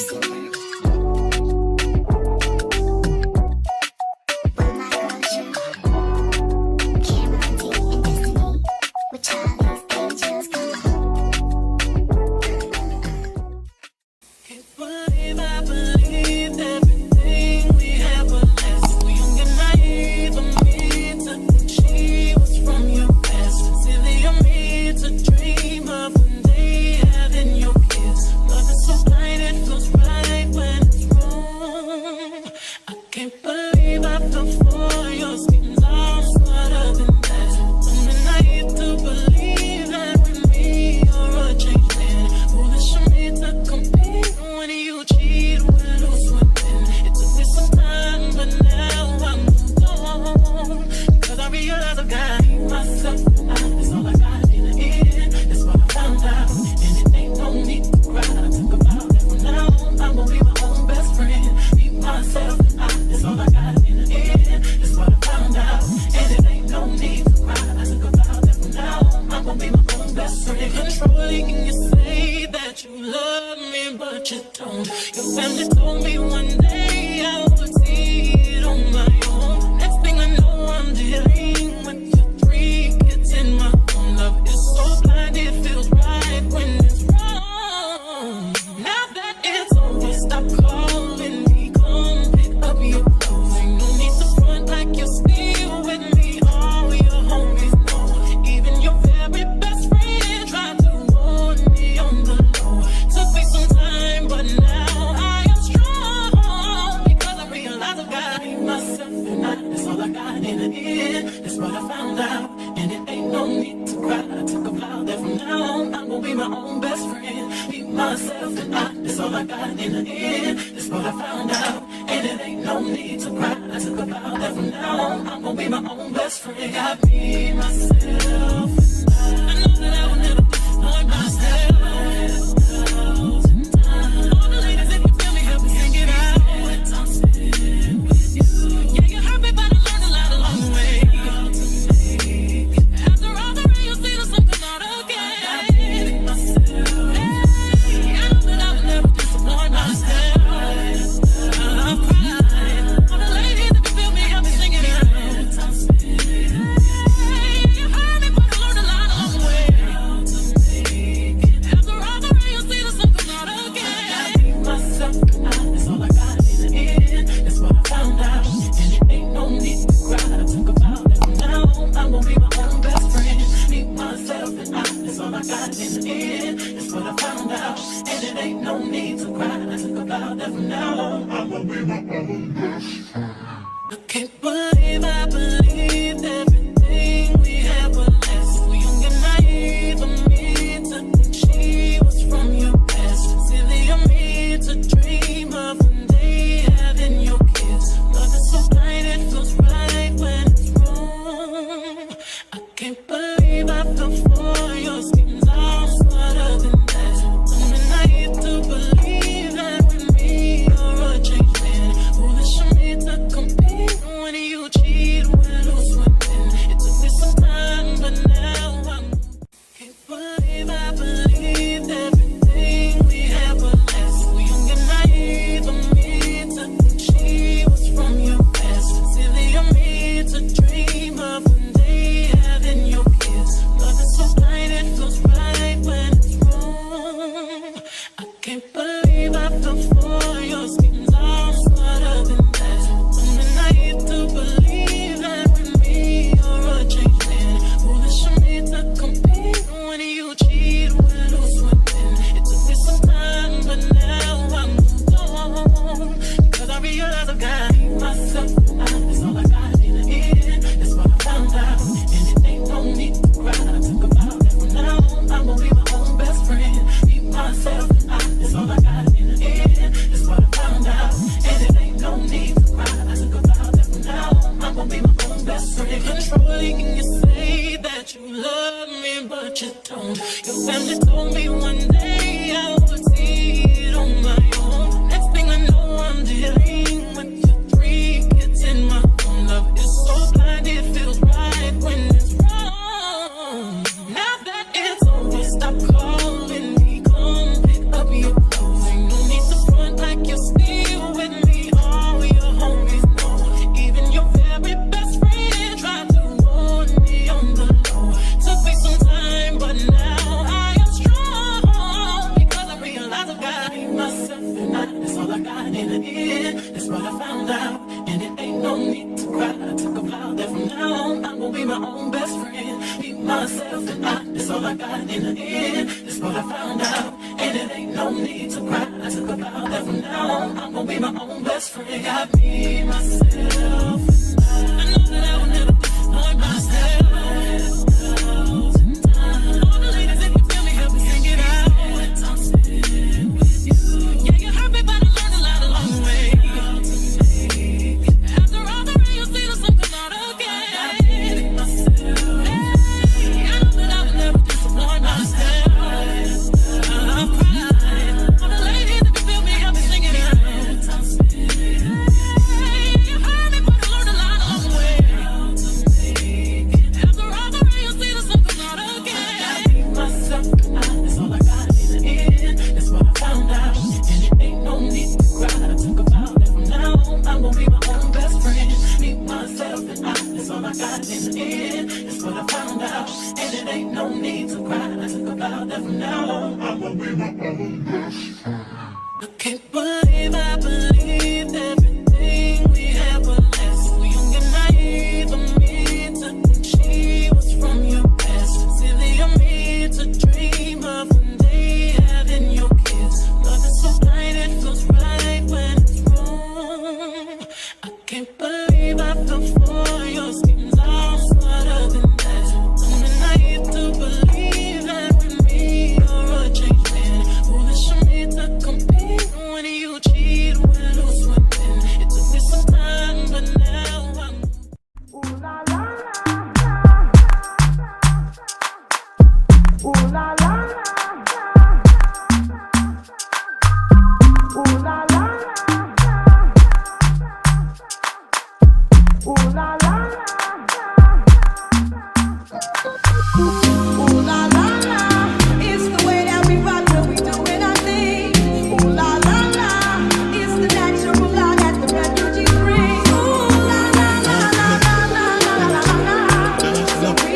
me got in the end. That's what I found out, and it ain't no need to cry. I took a vow that from now on I'm gonna be my own best friend. Be myself and I, that's all I got in the end. That's what I found out, and it ain't no need to cry. I took a vow that from now on I'm gonna be my own best friend. Got me, myself, and I know that I will never disappoint myself. All the ladies, if you feel me, help me sing it out. I'm sitting with you. Yeah, you hurt me, but I learned a lot along the way. After all the rain, you'll see the sun come out again. Hey, I know that I will never disappoint myself. I'm crying. All the ladies, if you feel me, help me sing it out. I'm sitting with you. You hurt me, but I learned a lot along the way. After all the rain, you'll see the sun come out again. I be myself and I, that's all I got in the end. That's what I found out, and it ain't no need to cry. I took a vow that from now on I'm gonna be my own best friend. Be myself and I, that's all I got in the end. That's what I found out, and it ain't no need to cry. I took a vow that from now on I'm gonna be my own best friend. I can't believe I believed everything we had was less. So young and naive of me to think she was from your past. Silly of me to dream of one day having your kiss. Love is so blind, it feels right when it's wrong. I can't believe I fell for your schemes. I'm smarter than that. Young and naive to believe that with me you're a changed man. Foolish of me to compete when you cheat with who's swimming. It took me some time, but now I'm. Ooh la la la. Ooh la la la. Ooh la la la. Ooh la la la. Ooh la la la. It's the way that we rock when we doing our thing. Ooh la la la. It's the natural law that the refugees bring. Ooh la la la la la la la la la. So we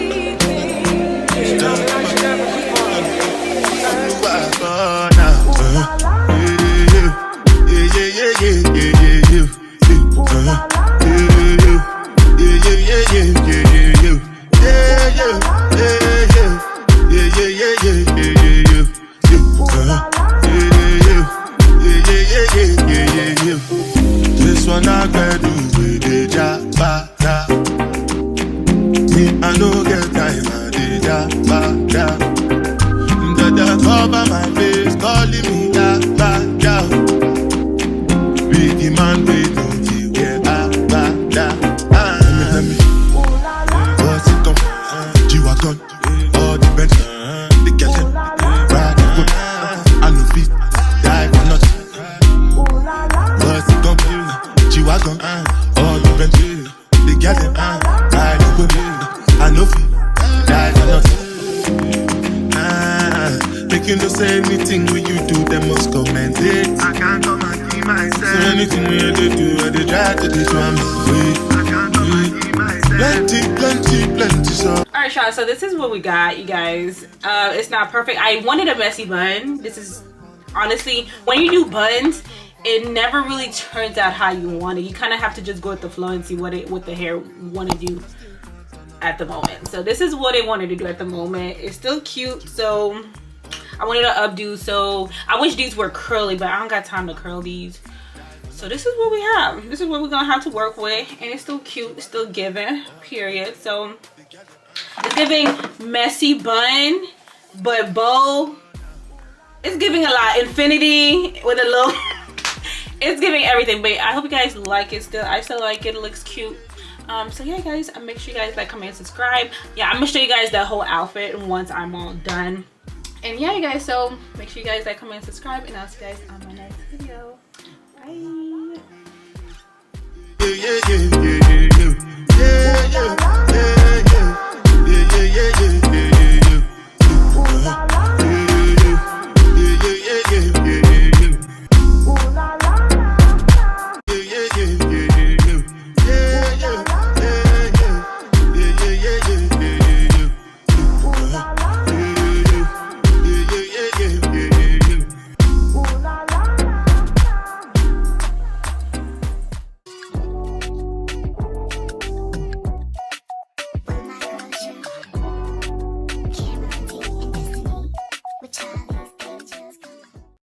This one I can do with the jabba. Me, I no get time, I did jabba. Dada cover my face, calling me jabba. Biggie man, we don't you get abada. Let me, what's it come? G-Wagon, all the bench, the girl, ride the whip. I no fit, die for nothing. What's it come? G-Wagon, all the bench, the girl, ride the whip. I no fit, die for nothing. Make you no say anything when you do, they must comment it. I can't come and keep myself. So anything when you do, I dey try to this one. I can't come and keep myself. Plenty, so. Alright, Sean, so this is what we got, you guys. It's not perfect. I wanted a messy bun. This is, honestly, when you do buns, it never really turns out how you want it. You kind of have to just go with the flow and see what the hair want to do at the moment. So this is what I wanted to do at the moment. It's still cute, so I wanted to updo. So I wish these were curly, but I don't got time to curl these. So this is what we have. This is what we're gonna have to work with, and it's still cute. It's still giving, period. So it's giving messy bun, but bow. It's giving a lot. Infinity with a little. It's giving everything, but I hope you guys like it still. I still like it. It looks cute. So yeah, guys, make sure you guys like, comment, subscribe. Yeah, I'm gonna show you guys the whole outfit once I'm all done. And yeah, you guys, so make sure you guys like, comment, subscribe, and I'll see you guys on my next video. Bye.